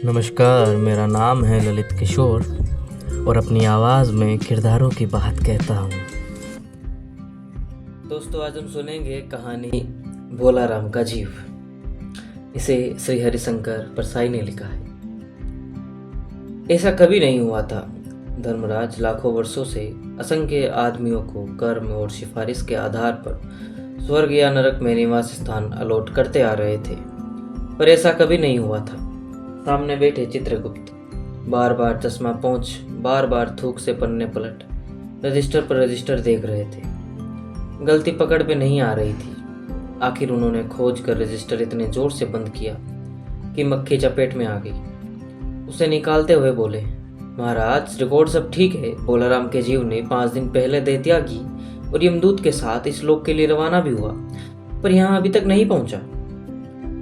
नमस्कार, मेरा नाम है ललित किशोर और अपनी आवाज़ में किरदारों की बात कहता हूँ। दोस्तों, आज हम सुनेंगे कहानी भोला राम का जीव। इसे श्री हरिशंकर परसाई ने लिखा है। ऐसा कभी नहीं हुआ था। धर्मराज लाखों वर्षों से असंख्य आदमियों को कर्म और सिफारिश के आधार पर स्वर्ग या नरक में निवास स्थान अलॉट करते आ रहे थे, पर ऐसा कभी नहीं हुआ था। सामने बैठे चित्रगुप्त बार बार चश्मा पोंछ, बार बार थूक से पन्ने पलट रजिस्टर पर रजिस्टर देख रहे थे। गलती पकड़ में नहीं आ रही थी। आखिर उन्होंने खोज कर रजिस्टर इतने जोर से बंद किया कि मक्खी चपेट में आ गई। उसे निकालते हुए बोले, महाराज, रिकॉर्ड सब ठीक है। भोलाराम के जीव ने 5 दिन पहले देह त्यागी और यमदूत के साथ इस लोक के लिए रवाना भी हुआ, पर यहाँ अभी तक नहीं पहुंचा।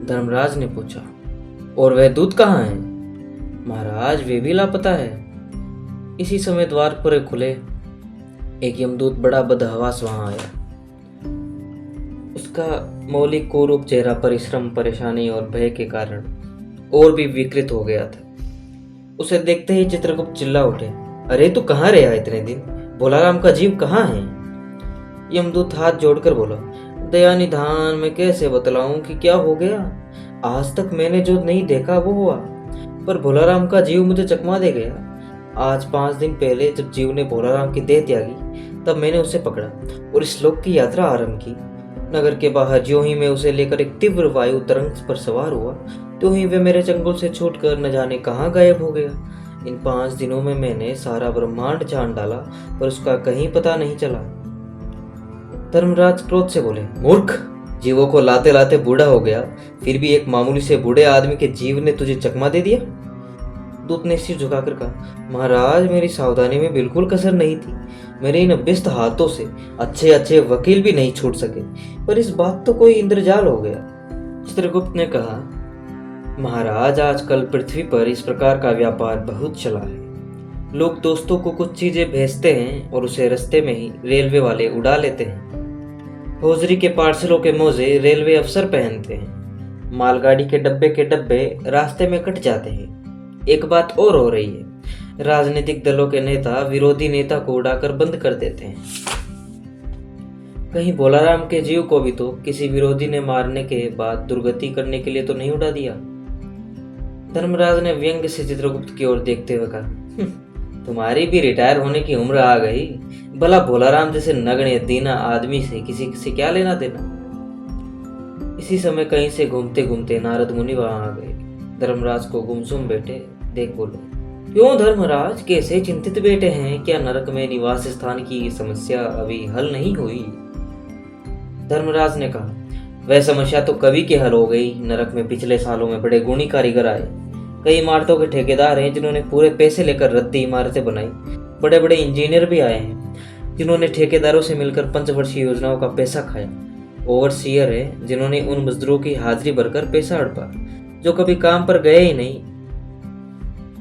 धर्मराज ने पूछा, और वह दूत कहाँ है? महाराज, वे भी लापता है। इसी समय द्वार पूरे खुले। एक यमदूत बड़ा बदहवास वहां आया। उसका मौलिक कुरूप चेहरा परिश्रम, परेशानी और भय के कारण और भी विकृत हो गया था। उसे देखते ही चित्रगुप्त चिल्ला उठे, अरे तू कहाँ रहा इतने दिन? भोलाराम का जीव कहाँ है? यमदूत हाथ जोड़कर बोला, दया निधान, मैं कैसे बतलाऊं कि क्या हो गया? आज तक मैंने जो नहीं देखा वो हुआ, पर भोलाराम का जीव मुझे चकमा दे गया। आज 5 दिन पहले जब जीव ने भोलाराम की देह त्यागी, तब मैंने उसे पकड़ा और इस लोक की यात्रा आरंभ की। नगर के बाहर ज्यों ही मैं उसे लेकर एक तीव्र वायु तरंग पर सवार हुआ, त्यों ही वे मेरे चंगुल से छूटकर न जाने कहाँ गायब हो गया। इन 5 दिनों में मैंने सारा ब्रह्मांड छान डाला, पर उसका कहीं पता नहीं चला। धर्मराज क्रोध से बोले, मूर्ख, जीवों को लाते लाते बूढ़ा हो गया, फिर भी एक मामूली से बूढ़े आदमी के जीव ने तुझे चकमा दे दिया। दूत ने सिर झुकाकर कहा, महाराज, मेरी सावधानी में बिल्कुल कसर नहीं थी। मेरे इन अभ्यस्त हाथों से अच्छे अच्छे वकील भी नहीं छूट सके, पर इस बात तो कोई इंद्रजाल हो गया। चित्रगुप्त ने कहा, महाराज, आजकल पृथ्वी पर इस प्रकार का व्यापार बहुत चला है। लोग दोस्तों को कुछ चीजें भेजते हैं और उसे रास्ते में ही रेलवे वाले उड़ा लेते हैं। हौजरी के पार्सलों के मोजे रेलवे अफसर पहनते हैं। मालगाड़ी के डब्बे रास्ते में कट जाते हैं। एक बात और हो रही है, राजनीतिक दलों के नेता विरोधी नेता को उड़ाकर बंद कर देते हैं। कहीं भोलाराम के जीव को भी तो किसी विरोधी ने मारने के बाद दुर्गति करने के लिए तो नहीं उड़ा दिया। धर्मराज ने व्यंग्य से चित्रगुप्त की ओर देखते हुए कहा, तुम्हारी भी रिटायर होने की उम्र आ गई। भला भोलाराम जैसे नगण्य दीना आदमी से किसी से क्या लेना देना? इसी समय कहीं से घूमते घूमते नारद मुनि वहां आ गए। धर्मराज को गुमसुम बैठे देख बोले, क्यों धर्मराज, कैसे चिंतित बैठे हैं? क्या नरक में निवास स्थान की समस्या अभी हल नहीं हुई? धर्मराज ने कहा, वह समस्या तो कभी की हल हो गई। नरक में पिछले सालों में बड़े गुणी कारीगर आए। कई इमारतों के ठेकेदार हैं जिन्होंने पूरे पैसे लेकर रद्दी इमारतें बनाई। बड़े बड़े इंजीनियर भी आए हैं जिन्होंने ठेकेदारों से मिलकर 5 वर्षीय योजनाओं का पैसा खाया। ओवरसीयर है जिन्होंने उन मजदूरों की हाजिरी भरकर पैसा हड़पा जो कभी काम पर गए ही नहीं।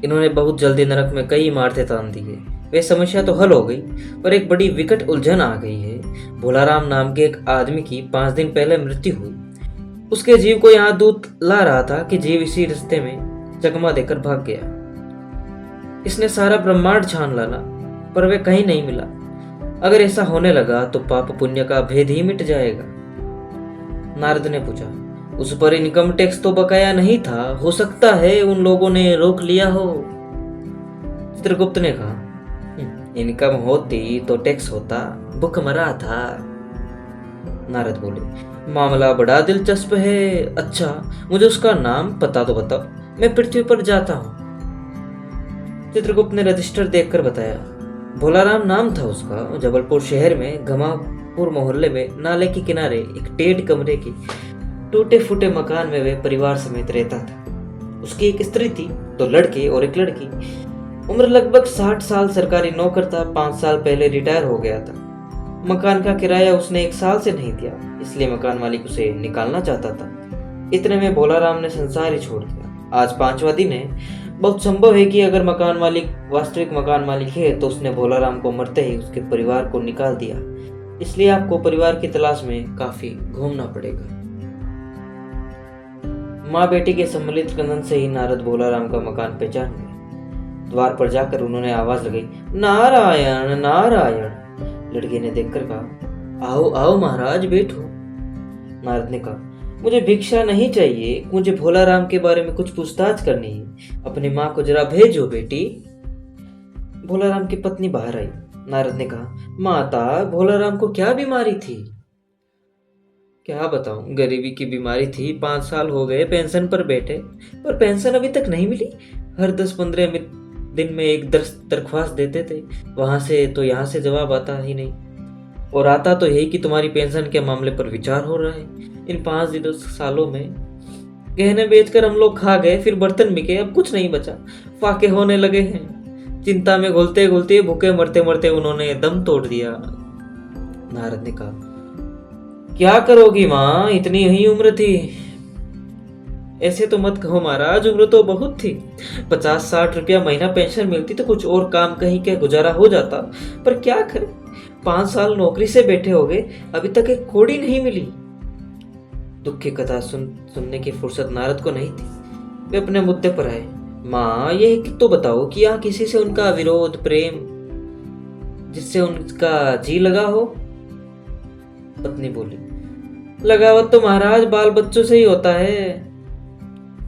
इन्होंने बहुत जल्दी नरक में कई इमारतें तान दी है। वे समस्या तो हल हो गई, पर एक बड़ी विकट उलझन आ गई है। भोलाराम नाम के एक आदमी की 5 दिन पहले मृत्यु हुई। उसके जीव को यहाँ दूत ला रहा था कि जीव इसी रास्ते में चकमा देकर भाग गया। इसने सारा ब्रह्मांड छान डाला, पर वे कहीं नहीं मिला। अगर ऐसा होने लगा तो पाप पुण्य का भेद ही मिट जाएगा। नारद ने पूछा, उस पर इनकम टैक्स तो बकाया नहीं था, हो सकता है उन लोगों ने रोक लिया हो। चित्रगुप्त ने कहा, इनकम होती तो टैक्स होता, भूख मरा था। नारद बोले, मामला बड़ा दिलचस्प है। अच्छा, मुझे उसका नाम पता तो बताओ, मैं पृथ्वी पर जाता हूँ। चित्रगुप्त ने रजिस्टर देखकर बताया, भोलाराम नाम था उसका। जबलपुर शहर में घमापुर मोहल्ले में नाले के किनारे एक टेढ़ कमरे के टूटे फूटे मकान में वह परिवार समेत रहता था। उसकी एक स्त्री थी, 2 लड़के और एक लड़की। उम्र लगभग 60 साल। सरकारी नौकर था। 5 साल पहले रिटायर हो गया था। मकान का किराया उसने 1 साल से नहीं दिया, इसलिए मकान मालिक उसे निकालना चाहता था। इतने में भोलाराम ने संसार ही छोड़ दिया। आज 5वां दिन है। बहुत संभव है कि अगर मकान मालिक वास्तविक मकान मालिक है तो उसने भोलाराम को मरते ही उसके परिवार को निकाल दिया। इसलिए आपको परिवार की तलाश में काफी घूमना पड़ेगा। माँ बेटी के सम्मिलित क्रंदन से ही नारद भोलाराम का मकान पहचान गए। द्वार पर जाकर उन्होंने आवाज लगाई, नारायण नारायण। लड़के ने देखकर कहा, आओ आओ महाराज बैठो। नारद ने कहा, मुझे भिक्षा नहीं चाहिए, मुझे भोलाराम के बारे में कुछ पूछताछ करनी है। अपनी माँ को जरा भेजो बेटी। भोलाराम की पत्नी बाहर आई। नारद ने कहा, माता भोलाराम को क्या बीमारी थी? क्या बताऊं, गरीबी की बीमारी थी। 5 साल हो गए पेंशन पर बैठे, पर पेंशन अभी तक नहीं मिली। हर 10-15 दिन में एक दरख्वास्त देते थे, वहां से तो यहाँ से जवाब आता ही नहीं। और आता तो यही कि तुम्हारी पेंशन के मामले पर विचार हो रहा है। इन 5 सालों में गहने बेचकर हम लोग खा गए, फिर बर्तन बिके, अब कुछ नहीं बचा। फाके होने लगे हैं। चिंता में घुलते घुलते भूखे मरते मरते उन्होंने दम तोड़ दिया। नारद ने कहा, क्या करोगी माँ, इतनी ही उम्र थी? ऐसे तो मत कहो महाराज, उम्र तो बहुत थी। 50-60 रुपया महीना पेंशन मिलती तो कुछ और काम कहीं क्या गुजारा हो जाता, पर क्या करें, 5 साल नौकरी से बैठे हो गए, अभी तक एक कौड़ी नहीं मिली। दुख की कथा सुनने की फुर्सत नारद को नहीं थी। वे अपने मुद्दे पर आए। माँ, ये तो बताओ कि यहाँ किसी से उनका विरोध, प्रेम, जिससे उनका जी लगा हो? पत्नी बोली, लगावत तो महाराज बाल बच्चों से ही होता है।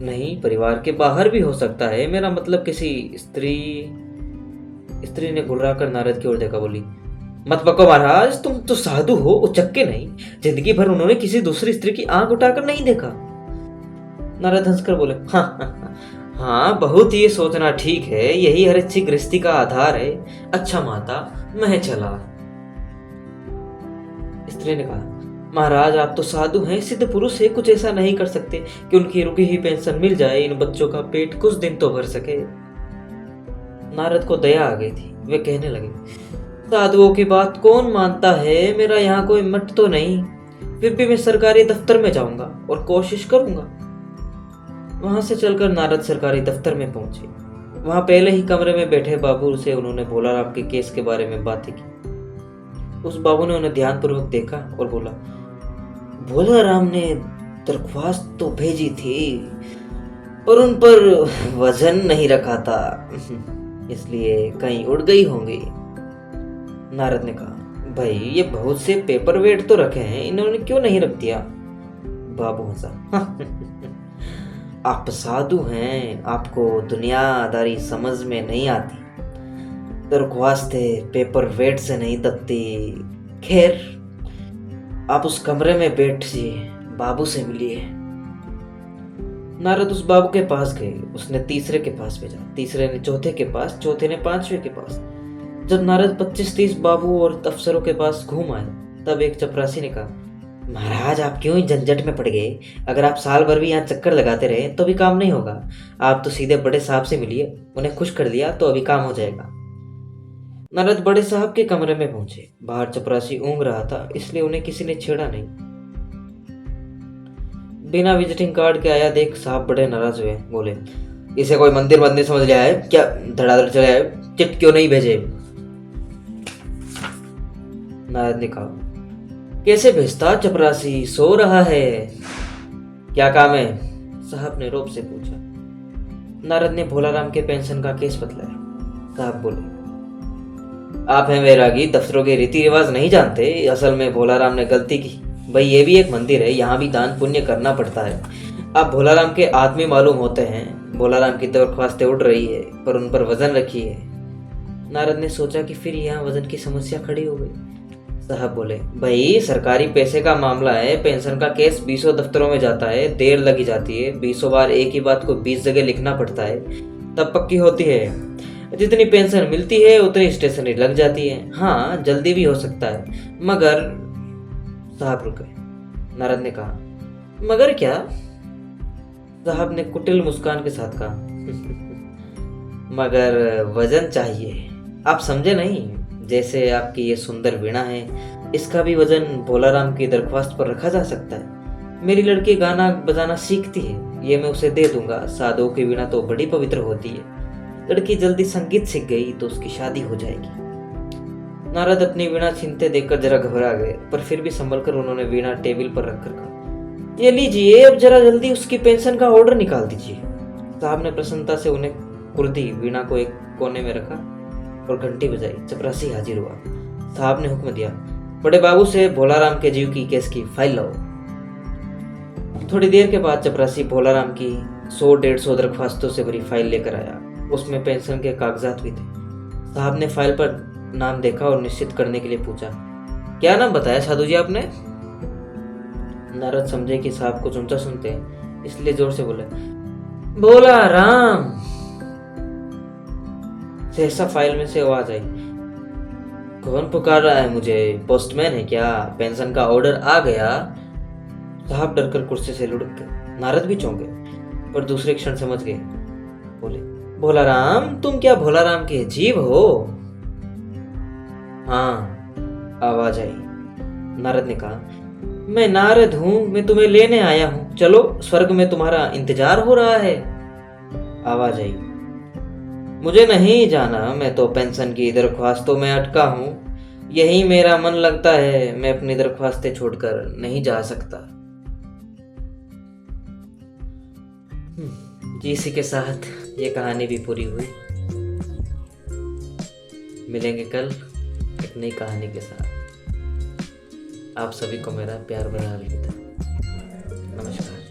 नहीं, परिवार के बाहर भी हो सकता है। मेरा मतलब किसी स्त्री ने घुर्रा कर नारद की ओर देखा, बोली, मत बको महाराज, तुम तो साधु हो, उचक्के नहीं। जिंदगी भर उन्होंने किसी दूसरी स्त्री की आंख उठाकर नहीं देखा। नारद हंसकर बोले, हाँ, बहुत ये सोचना ठीक है, यही हर अच्छी गृहस्थी का आधार है। अच्छा माता, मैं चला। स्त्री ने कहा, महाराज आप तो साधु हैं, सिद्ध पुरुष है, कुछ ऐसा नहीं कर सकते कि उनकी रुकी ही पेंशन मिल जाए, इन बच्चों का पेट कुछ दिन तो भर सके। नारद को दया आ गई थी। वे कहने लगे, साधुओं की बात कौन मानता है? मेरा यहाँ कोई मठ तो नहीं, फिर भी मैं सरकारी दफ्तर में जाऊंगा और कोशिश करूंगा। वहां से चलकर नारद सरकारी दफ्तर में पहुंचे। वहां पहले ही कमरे में बैठे बाबू से उन्होंने भोलाराम के केस के बारे में बातें की। उस बाबू ने उन्हें ध्यानपूर्वक देखा और बोला, भोलाराम ने दरख्वास्त तो भेजी थी, पर उन पर वजन नहीं रखा था, इसलिए कहीं उड़ गई होंगी। नारद ने कहा, भाई ये बहुत से पेपर वेट तो रखे हैं, इन्होंने क्यों नहीं रख दिया? बाबू हंसा, आप साधु हैं, आपको दुनियादारी समझ में नहीं आती। दरख्वास्तें पेपर वेट से नहीं दबती। खैर, आप उस कमरे में बैठिए, बाबू से मिलिए। नारद उस बाबू के पास गए। उसने तीसरे के पास भेजा, तीसरे ने चौथे के पास, चौथे ने 5वें के पास। जब नारद 25-30 बाबू और अफसरों के पास घूम आए, तब एक चपरासी ने कहा, महाराज आप क्यों इस झंझट में पड़ गए? अगर आप साल भर भी यहाँ चक्कर लगाते रहे तो भी काम नहीं होगा। आप तो सीधे बड़े साहब से मिलिए, उन्हें खुश कर दिया तो अभी काम हो जाएगा। नारद बड़े साहब के कमरे में पहुंचे। बाहर चपरासी ऊँघ रहा था, इसलिए उन्हें किसी ने छेड़ा नहीं। बिना विजिटिंग कार्ड के आया देख साहब बड़े नाराज हुए। बोले, इसे कोई मंदिर समझ लिया है क्या? धड़ाधड़ चले आए, चिट क्यों नहीं भेजे? नारद ने कहा, कैसे भेजता चपरासी, सो रहा है। क्या काम है? साहब ने रोब से पूछा। नारद ने भोलाराम के पेंशन का केस बतलाया। साहब बोले, आप हैं वैरागी, दफ्तरों के रीति रिवाज नहीं जानते। असल में भोलाराम ने गलती की। भाई ये भी एक मंदिर है, यहाँ भी दान पुण्य करना पड़ता है। आप भोलाराम के आदमी मालूम होते हैं। भोलाराम की दरख्वास्तें उड़ रही है, पर उन पर वजन रखी है। नारद ने सोचा कि फिर यहाँ वजन की समस्या खड़ी हो गई। साहब बोले, भाई सरकारी पैसे का मामला है, पेंशन का केस 20 दफ्तरों में जाता है, देर लगी जाती है। 20 बार एक ही बात को 20 जगह लिखना पड़ता है, तब पक्की होती है। जितनी पेंशन मिलती है उतनी स्टेशनरी लग जाती है। हाँ, जल्दी भी हो सकता है, मगर। साहब रुक गए। नारद ने कहा, मगर क्या? साहब ने कुटिल मुस्कान के साथ कहा, मगर वजन चाहिए। आप समझे नहीं? जैसे आपकी ये सुंदर वीणा है, इसका भी वजन भोलाराम की दरख्वास्त पर रखा जा सकता है। मेरी लड़की गाना बजाना सीखती है, ये मैं उसे दे दूंगा। साधुओं की वीणा तो बड़ी पवित्र होती है। लड़की जल्दी संगीत सीख गई तो उसकी शादी हो जाएगी। नारद अपनी वीणा छीनते देखकर जरा घबरा गए, पर फिर भी संभल कर उन्होंने वीणा टेबल पर रखकर कहा, ये लीजिए, अब जरा जल्दी उसकी पेंशन का ऑर्डर निकाल दीजिए। साहब ने प्रसन्नता से उन्हें कुर्दी वीणा को एक कोने में रखा और घंटी बजाई। चपरासी हाजिर हुआ। साहब ने हुक्म दिया, बड़े बाबू से भोलाराम के जीव की केस की फाइल लाओ। थोड़ी देर के बाद चपरासी भोलाराम की 100-150 दरख्वास्तों से भरी फाइल लेकर आया। उसमें पेंशन के कागजात भी थे। साहब ने फाइल पर नाम देखा और निश्चित करने के लिए पूछा, क्या नाम बताया साधु जी आपने? नारद समझे कि साहब कुछ ऊंचा सुनते हैं, इसलिए जोर से बोले, भोलाराम। सहसा फाइल में से आवाज आई, कौन पुकार रहा है मुझे? पोस्टमैन है क्या? पेंशन का ऑर्डर आ गया। साहब डरकर कुर्सी से लुढ़क गए। नारद भी चौंक गए, पर दूसरे क्षण समझ गए। बोले, भोलाराम, तुम क्या भोलाराम के जीव हो? हाँ, आवाज आई। नारद ने कहा, मैं नारद हूं, मैं तुम्हें लेने आया हूं, चलो, स्वर्ग में तुम्हारा इंतजार हो रहा है। आवाज आई, मुझे नहीं जाना, मैं तो पेंशन की दरख्वास्तों में अटका हूं, यही मेरा मन लगता है, मैं अपनी दरख्वास्तें छोड़कर नहीं जा सकता। जी, इसी के साथ ये कहानी भी पूरी हुई। मिलेंगे कल एक नई कहानी के साथ। आप सभी को मेरा प्यार भरा अलविदा। नमस्कार।